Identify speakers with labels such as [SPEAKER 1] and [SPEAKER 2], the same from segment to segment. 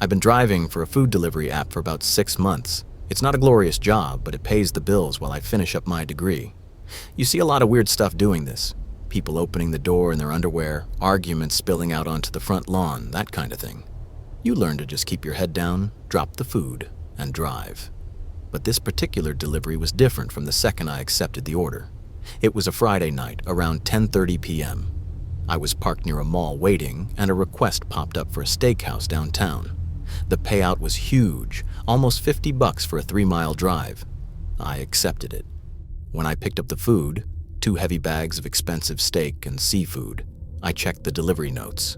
[SPEAKER 1] I've been driving for a food delivery app for about 6 months. It's not a glorious job, but it pays the bills while I finish up my degree. You see a lot of weird stuff doing this. People opening the door in their underwear, arguments spilling out onto the front lawn, that kind of thing. You learn to just keep your head down, drop the food, and drive. But this particular delivery was different from the second I accepted the order. It was a Friday night, around 10:30 p.m. I was parked near a mall waiting, and a request popped up for a steakhouse downtown. The payout was huge, almost $50 for a 3-mile drive. I accepted it. When I picked up the food, 2 heavy bags of expensive steak and seafood, I checked the delivery notes.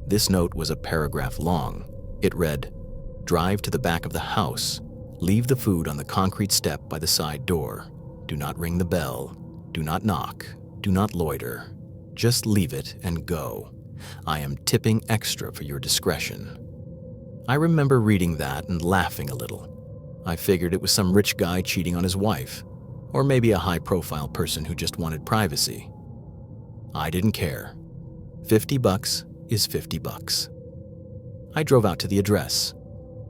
[SPEAKER 1] This note was a paragraph long. It read, "Drive to the back of the house. Leave the food on the concrete step by the side door. Do not ring the bell. Do not knock. Do not loiter. Just leave it and go. I am tipping extra for your discretion." I remember reading that and laughing a little. I figured it was some rich guy cheating on his wife, or maybe a high-profile person who just wanted privacy. I didn't care. $50 is $50. I drove out to the address.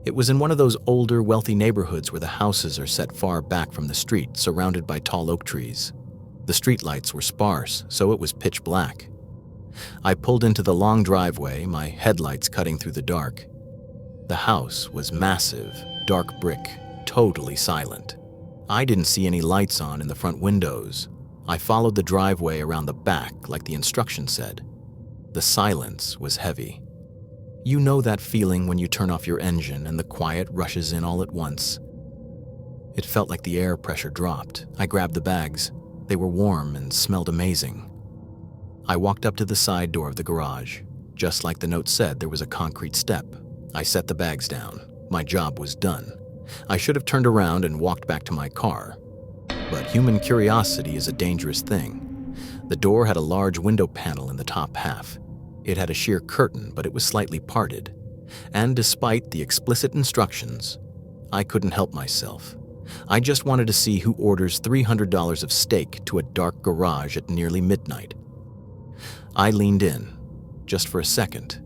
[SPEAKER 1] It was in one of those older, wealthy neighborhoods where the houses are set far back from the street, surrounded by tall oak trees. The streetlights were sparse, so it was pitch black. I pulled into the long driveway, my headlights cutting through the dark. The house was massive, dark brick, totally silent. I didn't see any lights on in the front windows. I followed the driveway around the back like the instructions said. The silence was heavy. You know that feeling when you turn off your engine and the quiet rushes in all at once. It felt like the air pressure dropped. I grabbed the bags. They were warm and smelled amazing. I walked up to the side door of the garage. Just like the note said, there was a concrete step. I set the bags down. My job was done. I should have turned around and walked back to my car. But human curiosity is a dangerous thing. The door had a large window panel in the top half. It had a sheer curtain, but it was slightly parted. And despite the explicit instructions, I couldn't help myself. I just wanted to see who orders $300 of steak to a dark garage at nearly midnight. I leaned in, just for a second.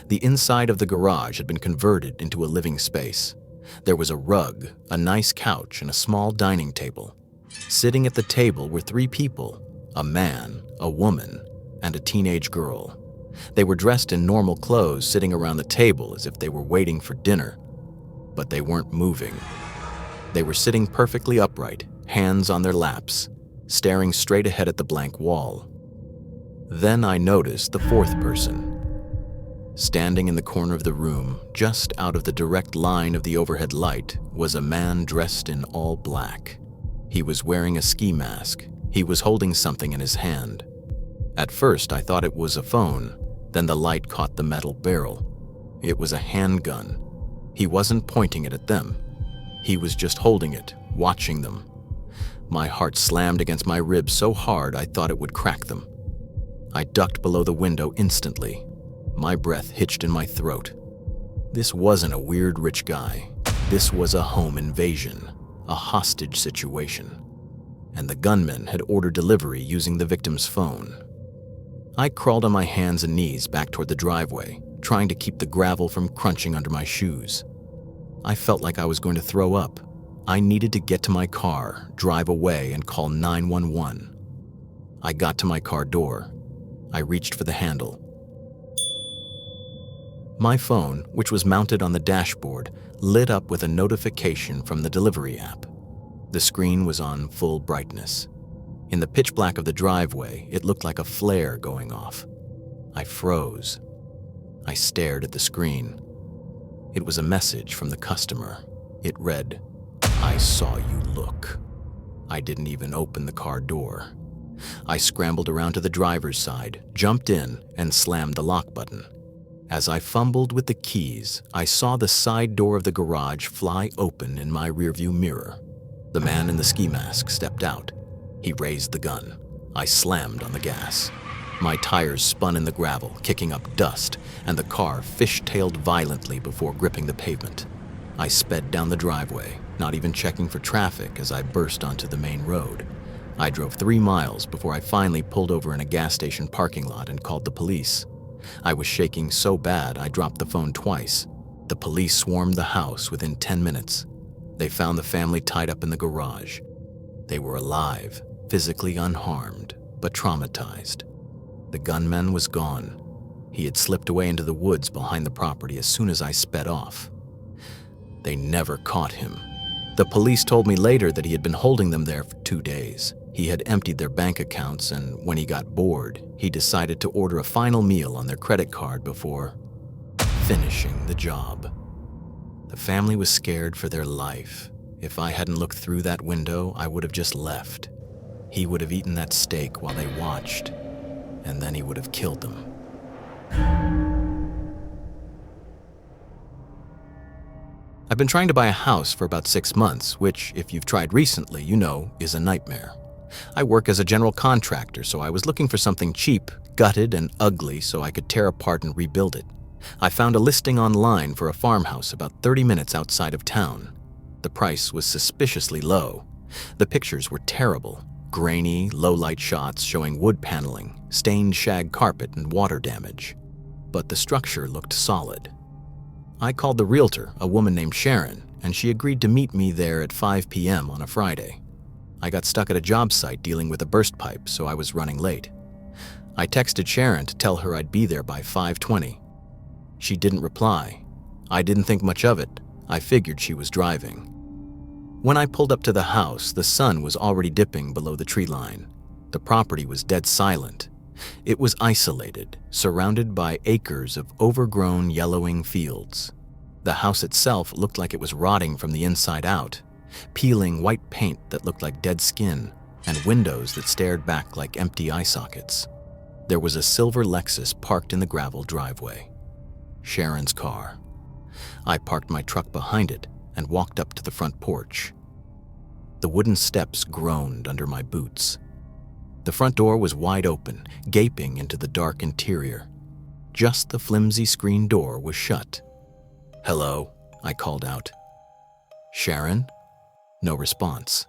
[SPEAKER 1] The inside of the garage had been converted into a living space. There was a rug, a nice couch, and a small dining table. Sitting at the table were 3 people, a man, a woman, and a teenage girl. They were dressed in normal clothes, sitting around the table as if they were waiting for dinner. But they weren't moving. They were sitting perfectly upright, hands on their laps, staring straight ahead at the blank wall. Then I noticed the 4th person. Standing in the corner of the room, just out of the direct line of the overhead light, was a man dressed in all black. He was wearing a ski mask. He was holding something in his hand. At first, I thought it was a phone. Then the light caught the metal barrel. It was a handgun. He wasn't pointing it at them. He was just holding it, watching them. My heart slammed against my ribs so hard I thought it would crack them. I ducked below the window instantly. My breath hitched in my throat. This wasn't a weird rich guy. This was a home invasion, a hostage situation. And the gunman had ordered delivery using the victim's phone. I crawled on my hands and knees back toward the driveway, trying to keep the gravel from crunching under my shoes. I felt like I was going to throw up. I needed to get to my car, drive away, and call 911. I got to my car door. I reached for the handle. My phone, which was mounted on the dashboard, lit up with a notification from the delivery app. The screen was on full brightness. In the pitch black of the driveway, it looked like a flare going off. I froze. I stared at the screen. It was a message from the customer. It read, "I saw you look." I didn't even open the car door. I scrambled around to the driver's side, jumped in, and slammed the lock button. As I fumbled with the keys, I saw the side door of the garage fly open in my rearview mirror. The man in the ski mask stepped out. He raised the gun. I slammed on the gas. My tires spun in the gravel, kicking up dust, and the car fishtailed violently before gripping the pavement. I sped down the driveway, not even checking for traffic as I burst onto the main road. I drove 3 miles before I finally pulled over in a gas station parking lot and called the police. I was shaking so bad I dropped the phone twice. The police swarmed the house within 10 minutes. They found the family tied up in the garage. They were alive, physically unharmed, but traumatized. The gunman was gone. He had slipped away into the woods behind the property as soon as I sped off. They never caught him. The police told me later that he had been holding them there for 2 days. He had emptied their bank accounts, and when he got bored, he decided to order a final meal on their credit card before finishing the job. The family was scared for their life. If I hadn't looked through that window, I would have just left. He would have eaten that steak while they watched, and then he would have killed them. I've been trying to buy a house for about 6 months, which, if you've tried recently, you know is a nightmare. I work as a general contractor, so I was looking for something cheap, gutted, and ugly so I could tear apart and rebuild it. I found a listing online for a farmhouse about 30 minutes outside of town. The price was suspiciously low. The pictures were terrible. Grainy, low-light shots showing wood paneling, stained shag carpet, and water damage. But the structure looked solid. I called the realtor, a woman named Sharon, and she agreed to meet me there at 5 p.m. on a Friday. I got stuck at a job site dealing with a burst pipe, so I was running late. I texted Sharon to tell her I'd be there by 5:20. She didn't reply. I didn't think much of it. I figured she was driving. When I pulled up to the house, the sun was already dipping below the tree line. The property was dead silent. It was isolated, surrounded by acres of overgrown, yellowing fields. The house itself looked like it was rotting from the inside out, peeling white paint that looked like dead skin, and windows that stared back like empty eye sockets. There was a silver Lexus parked in the gravel driveway. Sharon's car. I parked my truck behind it and walked up to the front porch. The wooden steps groaned under my boots. The front door was wide open, gaping into the dark interior. Just the flimsy screen door was shut. "Hello," I called out. "Sharon?" No response.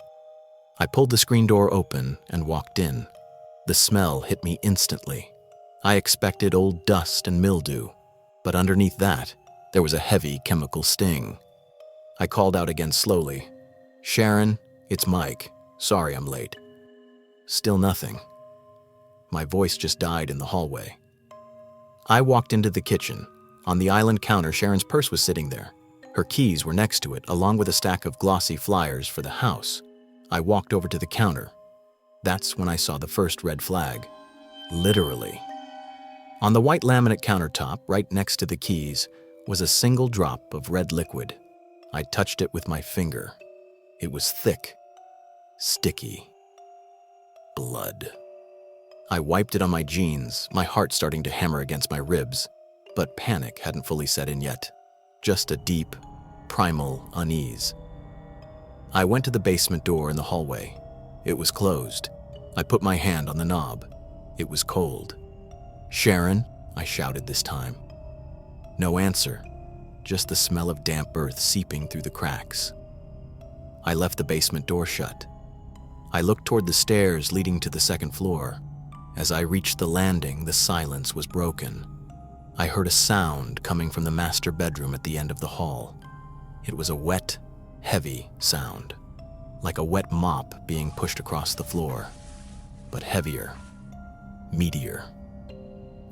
[SPEAKER 1] I pulled the screen door open and walked in. The smell hit me instantly. I expected old dust and mildew, but underneath that, there was a heavy chemical sting. I called out again slowly. "Sharon, it's Mike. Sorry I'm late." Still nothing. My voice just died in the hallway. I walked into the kitchen. On the island counter, Sharon's purse was sitting there. Her keys were next to it, along with a stack of glossy flyers for the house. I walked over to the counter. That's when I saw the first red flag. Literally. On the white laminate countertop, right next to the keys, was a single drop of red liquid. I touched it with my finger. It was thick, sticky. Blood. I wiped it on my jeans, my heart starting to hammer against my ribs, but panic hadn't fully set in yet. Just a deep, primal unease. I went to the basement door in the hallway. It was closed. I put my hand on the knob. It was cold. "Sharon?" I shouted this time. No answer, just the smell of damp earth seeping through the cracks. I left the basement door shut. I looked toward the stairs leading to the second floor. As I reached the landing, the silence was broken. I heard a sound coming from the master bedroom at the end of the hall. It was a wet, heavy sound, like a wet mop being pushed across the floor, but heavier, meatier.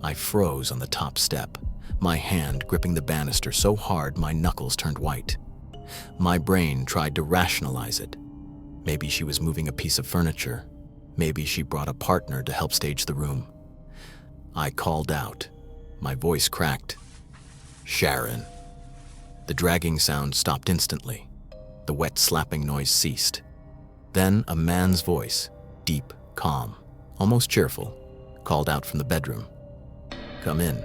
[SPEAKER 1] I froze on the top step, my hand gripping the banister so hard my knuckles turned white. My brain tried to rationalize it. Maybe she was moving a piece of furniture. Maybe she brought a partner to help stage the room. I called out. My voice cracked. "Sharon." The dragging sound stopped instantly. The wet slapping noise ceased. Then a man's voice, deep, calm, almost cheerful, called out from the bedroom. "Come in.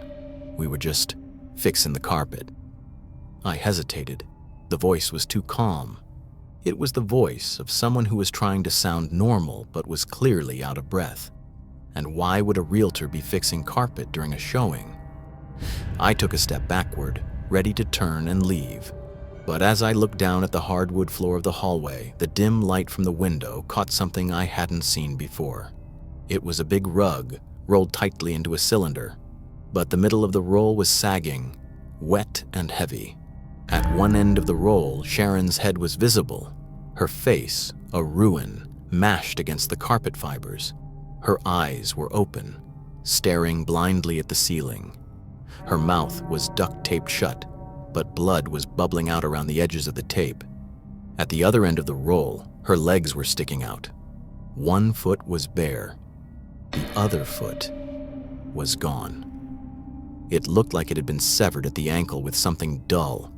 [SPEAKER 1] We were just fixing the carpet." I hesitated. The voice was too calm. It was the voice of someone who was trying to sound normal but was clearly out of breath. And why would a realtor be fixing carpet during a showing? I took a step backward, ready to turn and leave. But as I looked down at the hardwood floor of the hallway, the dim light from the window caught something I hadn't seen before. It was a big rug, rolled tightly into a cylinder, but the middle of the roll was sagging, wet and heavy. At one end of the roll, Sharon's head was visible, her face a ruin, mashed against the carpet fibers. Her eyes were open, staring blindly at the ceiling. Her mouth was duct-taped shut, but blood was bubbling out around the edges of the tape. At the other end of the roll, her legs were sticking out. One foot was bare. The other foot was gone. It looked like it had been severed at the ankle with something dull.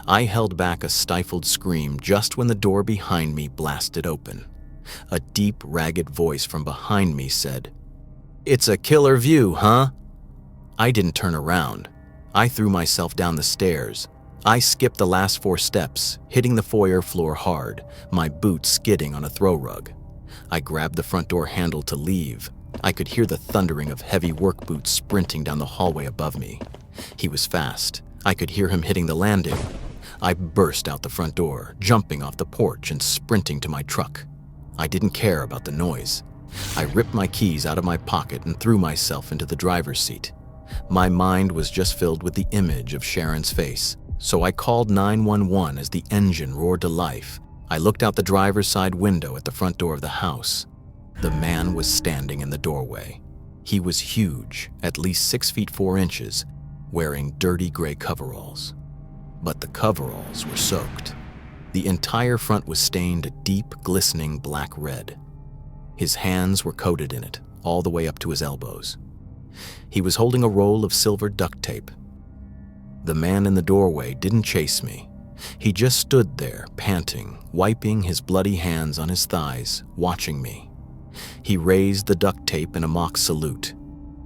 [SPEAKER 1] I held back a stifled scream just when the door behind me blasted open. A deep, ragged voice from behind me said, "It's a killer view, huh?" I didn't turn around. I threw myself down the stairs. I skipped the last 4 steps, hitting the foyer floor hard, my boots skidding on a throw rug. I grabbed the front door handle to leave. I could hear the thundering of heavy work boots sprinting down the hallway above me. He was fast. I could hear him hitting the landing. I burst out the front door, jumping off the porch and sprinting to my truck. I didn't care about the noise. I ripped my keys out of my pocket and threw myself into the driver's seat. My mind was just filled with the image of Sharon's face, so I called 911 as the engine roared to life. I looked out the driver's side window at the front door of the house. The man was standing in the doorway. He was huge, at least 6 feet 4 inches, wearing dirty gray coveralls. But the coveralls were soaked. The entire front was stained a deep, glistening black red. His hands were coated in it, all the way up to his elbows. He was holding a roll of silver duct tape. The man in the doorway didn't chase me. He just stood there, panting, wiping his bloody hands on his thighs, watching me. He raised the duct tape in a mock salute.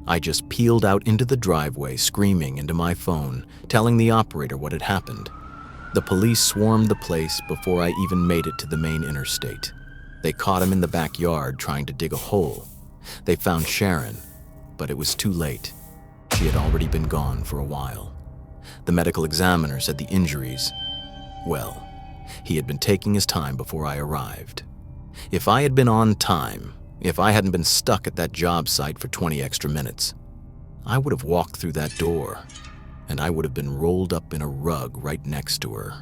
[SPEAKER 1] I just peeled out into the driveway, screaming into my phone, telling the operator what had happened. The police swarmed the place before I even made it to the main interstate. They caught him in the backyard trying to dig a hole. They found Sharon, but it was too late. She had already been gone for a while. The medical examiner said the injuries, well, he had been taking his time before I arrived. If I had been on time, if I hadn't been stuck at that job site for 20 extra minutes, I would have walked through that door, and I would have been rolled up in a rug right next to her.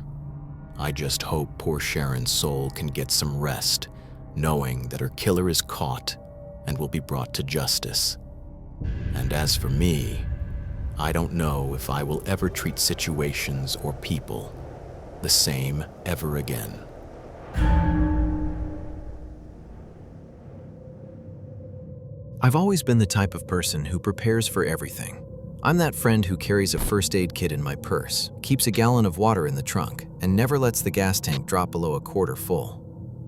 [SPEAKER 1] I just hope poor Sharon's soul can get some rest, knowing that her killer is caught and will be brought to justice. And as for me, I don't know if I will ever treat situations or people the same ever again.
[SPEAKER 2] I've always been the type of person who prepares for everything. I'm that friend who carries a first aid kit in my purse, keeps a gallon of water in the trunk, and never lets the gas tank drop below a quarter full.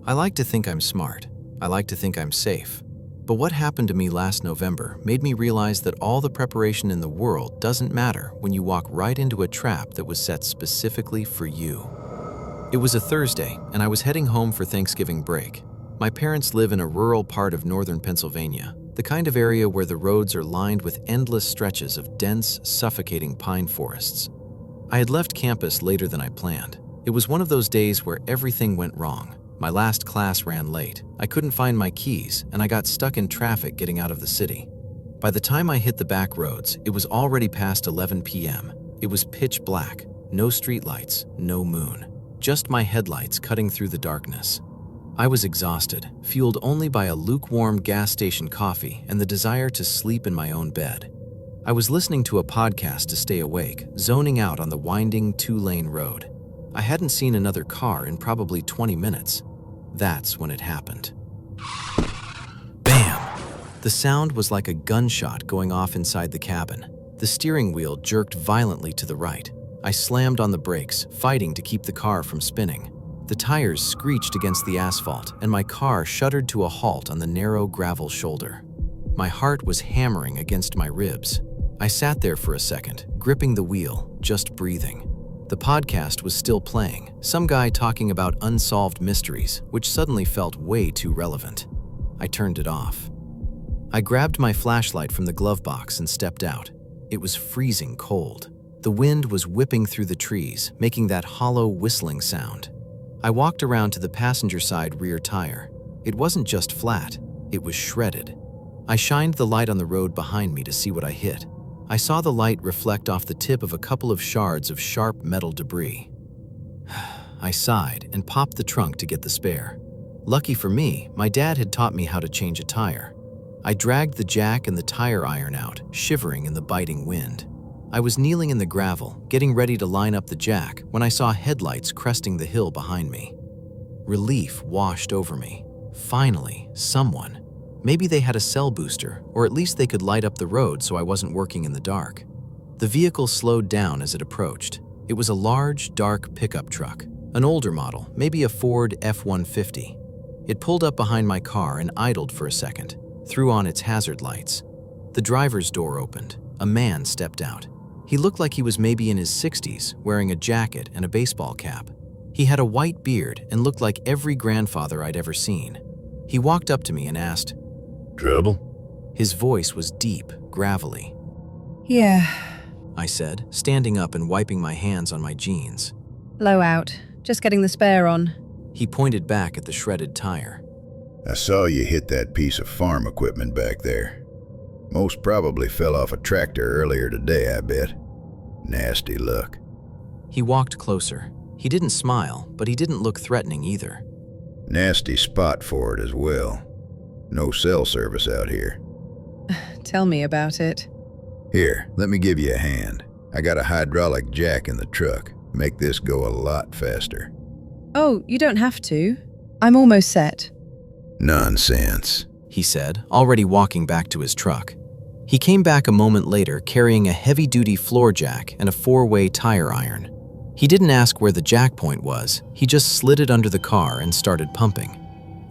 [SPEAKER 2] I like to think I'm smart. I like to think I'm safe. But what happened to me last November made me realize that all the preparation in the world doesn't matter when you walk right into a trap that was set specifically for you. It was a Thursday, and I was heading home for Thanksgiving break. My parents live in a rural part of northern Pennsylvania, the kind of area where the roads are lined with endless stretches of dense, suffocating pine forests. I had left campus later than I planned. It was one of those days where everything went wrong. My last class ran late. I couldn't find my keys, and I got stuck in traffic getting out of the city. By the time I hit the back roads, it was already past 11 p.m. It was pitch black, no streetlights, no moon, just my headlights cutting through the darkness. I was exhausted, fueled only by a lukewarm gas station coffee and the desire to sleep in my own bed. I was listening to a podcast to stay awake, zoning out on the winding 2-lane road. I hadn't seen another car in probably 20 minutes. That's when it happened. Bam! The sound was like a gunshot going off inside the cabin. The steering wheel jerked violently to the right. I slammed on the brakes, fighting to keep the car from spinning. The tires screeched against the asphalt, and my car shuddered to a halt on the narrow gravel shoulder. My heart was hammering against my ribs. I sat there for a second, gripping the wheel, just breathing. The podcast was still playing, some guy talking about unsolved mysteries, which suddenly felt way too relevant. I turned it off. I grabbed my flashlight from the glove box and stepped out. It was freezing cold. The wind was whipping through the trees, making that hollow whistling sound. I walked around to the passenger side rear tire. It wasn't just flat, it was shredded. I shined the light on the road behind me to see what I hit. I saw the light reflect off the tip of a couple of shards of sharp metal debris. I sighed and popped the trunk to get the spare. Lucky for me, my dad had taught me how to change a tire. I dragged the jack and the tire iron out, shivering in the biting wind. I was kneeling in the gravel, getting ready to line up the jack, when I saw headlights cresting the hill behind me. Relief washed over me. Finally, someone. Maybe they had a cell booster, or at least they could light up the road so I wasn't working in the dark. The vehicle slowed down as it approached. It was a large, dark pickup truck, an older model, maybe a Ford F-150. It pulled up behind my car and idled for a second, threw on its hazard lights. The driver's door opened. A man stepped out. He looked like he was maybe in his 60s, wearing a jacket and a baseball cap. He had a white beard and looked like every grandfather I'd ever seen. He walked up to me and asked,
[SPEAKER 3] "Trouble?"
[SPEAKER 2] His voice was deep, gravelly.
[SPEAKER 4] Yeah,
[SPEAKER 2] I said, standing up and wiping my hands on my jeans.
[SPEAKER 4] blowout. Just getting the spare on.
[SPEAKER 2] He pointed back at the shredded tire.
[SPEAKER 3] I saw you hit that piece of farm equipment back there. Most probably fell off a tractor earlier today, I bet. Nasty luck.
[SPEAKER 2] He walked closer. He didn't smile, but he didn't look threatening either.
[SPEAKER 3] Nasty spot for it as well. No cell service out here.
[SPEAKER 4] Tell me about it.
[SPEAKER 3] Here, let me give you a hand. I got a hydraulic jack in the truck. Make this go a lot faster.
[SPEAKER 4] Oh, you don't have to. I'm almost set.
[SPEAKER 3] Nonsense.
[SPEAKER 2] He said, already walking back to his truck. He came back a moment later carrying a heavy-duty floor jack and a 4-way tire iron. He didn't ask where the jack point was, he just slid it under the car and started pumping.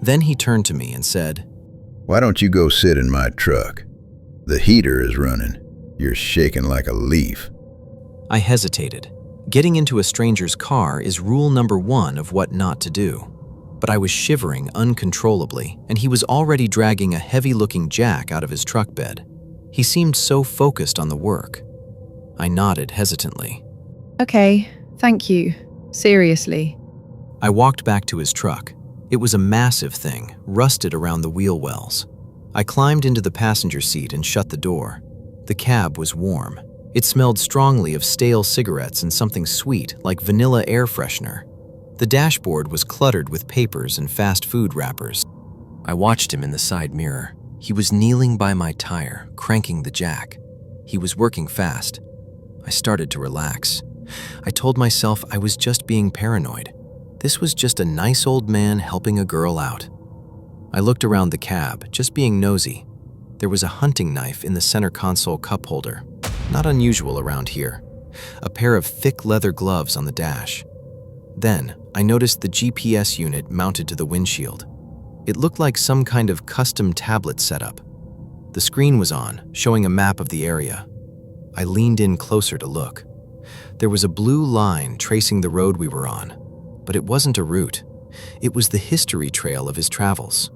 [SPEAKER 2] Then he turned to me and said,
[SPEAKER 3] Why don't you go sit in my truck? The heater is running. You're shaking like a leaf.
[SPEAKER 2] I hesitated. Getting into a stranger's car is rule number 1 of what not to do. But I was shivering uncontrollably, and he was already dragging a heavy-looking jack out of his truck bed. He seemed so focused on the work. I nodded hesitantly.
[SPEAKER 4] Okay, thank you. Seriously.
[SPEAKER 2] I walked back to his truck. It was a massive thing, rusted around the wheel wells. I climbed into the passenger seat and shut the door. The cab was warm. It smelled strongly of stale cigarettes and something sweet like vanilla air freshener. The dashboard was cluttered with papers and fast food wrappers. I watched him in the side mirror. He was kneeling by my tire, cranking the jack. He was working fast. I started to relax. I told myself I was just being paranoid. This was just a nice old man helping a girl out. I looked around the cab, just being nosy. There was a hunting knife in the center console cup holder. Not unusual around here. A pair of thick leather gloves on the dash. Then, I noticed the GPS unit mounted to the windshield. It looked like some kind of custom tablet setup. The screen was on, showing a map of the area. I leaned in closer to look. There was a blue line tracing the road we were on, but it wasn't a route. It was the history trail of his travels.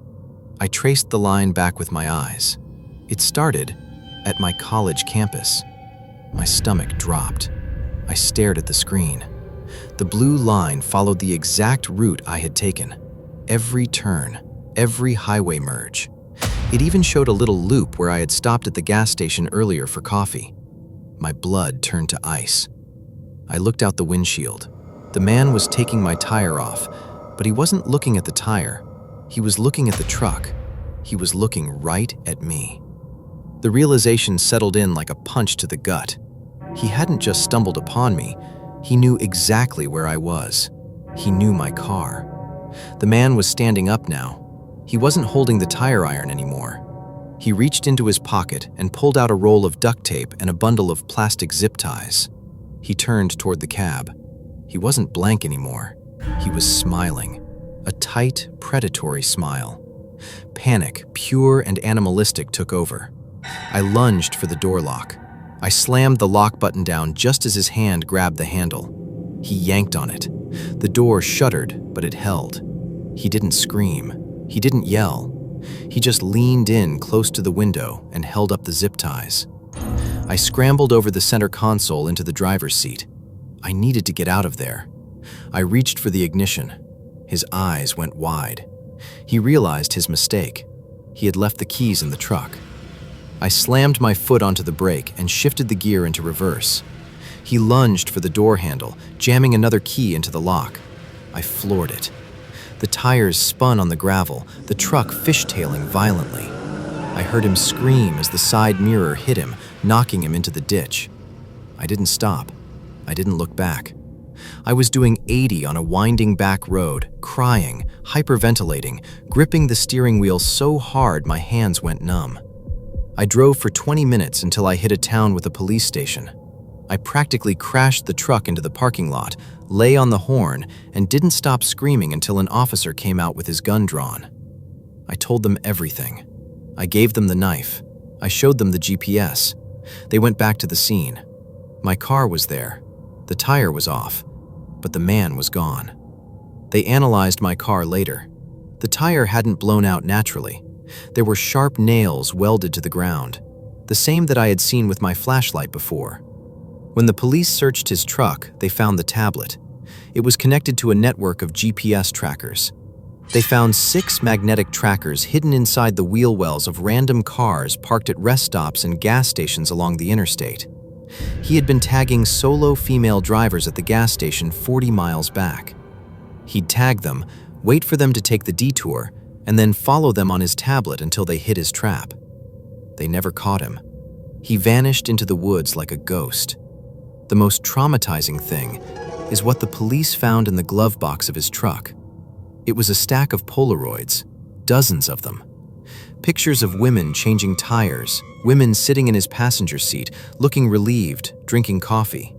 [SPEAKER 2] I traced the line back with my eyes. It started at my college campus. My stomach dropped. I stared at the screen. The blue line followed the exact route I had taken. Every turn, every highway merge. It even showed a little loop where I had stopped at the gas station earlier for coffee. My blood turned to ice. I looked out the windshield. The man was taking my tire off, but he wasn't looking at the tire. He was looking at the truck. He was looking right at me. The realization settled in like a punch to the gut. He hadn't just stumbled upon me. He knew exactly where I was. He knew my car. The man was standing up now. He wasn't holding the tire iron anymore. He reached into his pocket and pulled out a roll of duct tape and a bundle of plastic zip ties. He turned toward the cab. He wasn't blank anymore. He was smiling. A tight, predatory smile. Panic, pure and animalistic, took over. I lunged for the door lock. I slammed the lock button down just as his hand grabbed the handle. He yanked on it. The door shuddered, but it held. He didn't scream. He didn't yell. He just leaned in close to the window and held up the zip ties. I scrambled over the center console into the driver's seat. I needed to get out of there. I reached for the ignition. His eyes went wide. He realized his mistake. He had left the keys in the truck. I slammed my foot onto the brake and shifted the gear into reverse. He lunged for the door handle, jamming another key into the lock. I floored it. The tires spun on the gravel, the truck fishtailing violently. I heard him scream as the side mirror hit him, knocking him into the ditch. I didn't stop. I didn't look back. I was doing 80 on a winding back road, crying, hyperventilating, gripping the steering wheel so hard my hands went numb. I drove for 20 minutes until I hit a town with a police station. I practically crashed the truck into the parking lot, lay on the horn, and didn't stop screaming until an officer came out with his gun drawn. I told them everything. I gave them the knife. I showed them the GPS. They went back to the scene. My car was there. The tire was off, but the man was gone. They analyzed my car later. The tire hadn't blown out naturally. There were sharp nails welded to the ground, the same that I had seen with my flashlight before. When the police searched his truck, they found the tablet. It was connected to a network of GPS trackers. They found 6 magnetic trackers hidden inside the wheel wells of random cars parked at rest stops and gas stations along the interstate. He had been tagging solo female drivers at the gas station 40 miles back. He'd tag them, wait for them to take the detour, and then follow them on his tablet until they hit his trap. They never caught him. He vanished into the woods like a ghost. The most traumatizing thing is what the police found in the glove box of his truck. It was a stack of Polaroids, dozens of them. Pictures of women changing tires, women sitting in his passenger seat, looking relieved, drinking coffee.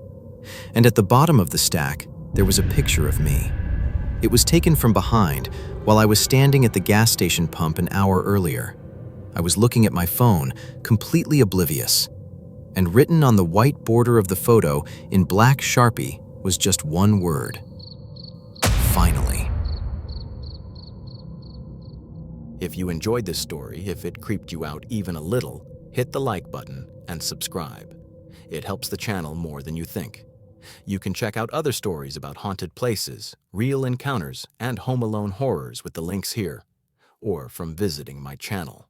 [SPEAKER 2] And at the bottom of the stack, there was a picture of me. It was taken from behind while I was standing at the gas station pump an hour earlier. I was looking at my phone, completely oblivious. And written on the white border of the photo in black Sharpie was just one word: finally.
[SPEAKER 1] If you enjoyed this story, if it creeped you out even a little, hit the like button and subscribe. It helps the channel more than you think. You can check out other stories about haunted places, real encounters, and Home Alone horrors with the links here, or from visiting my channel.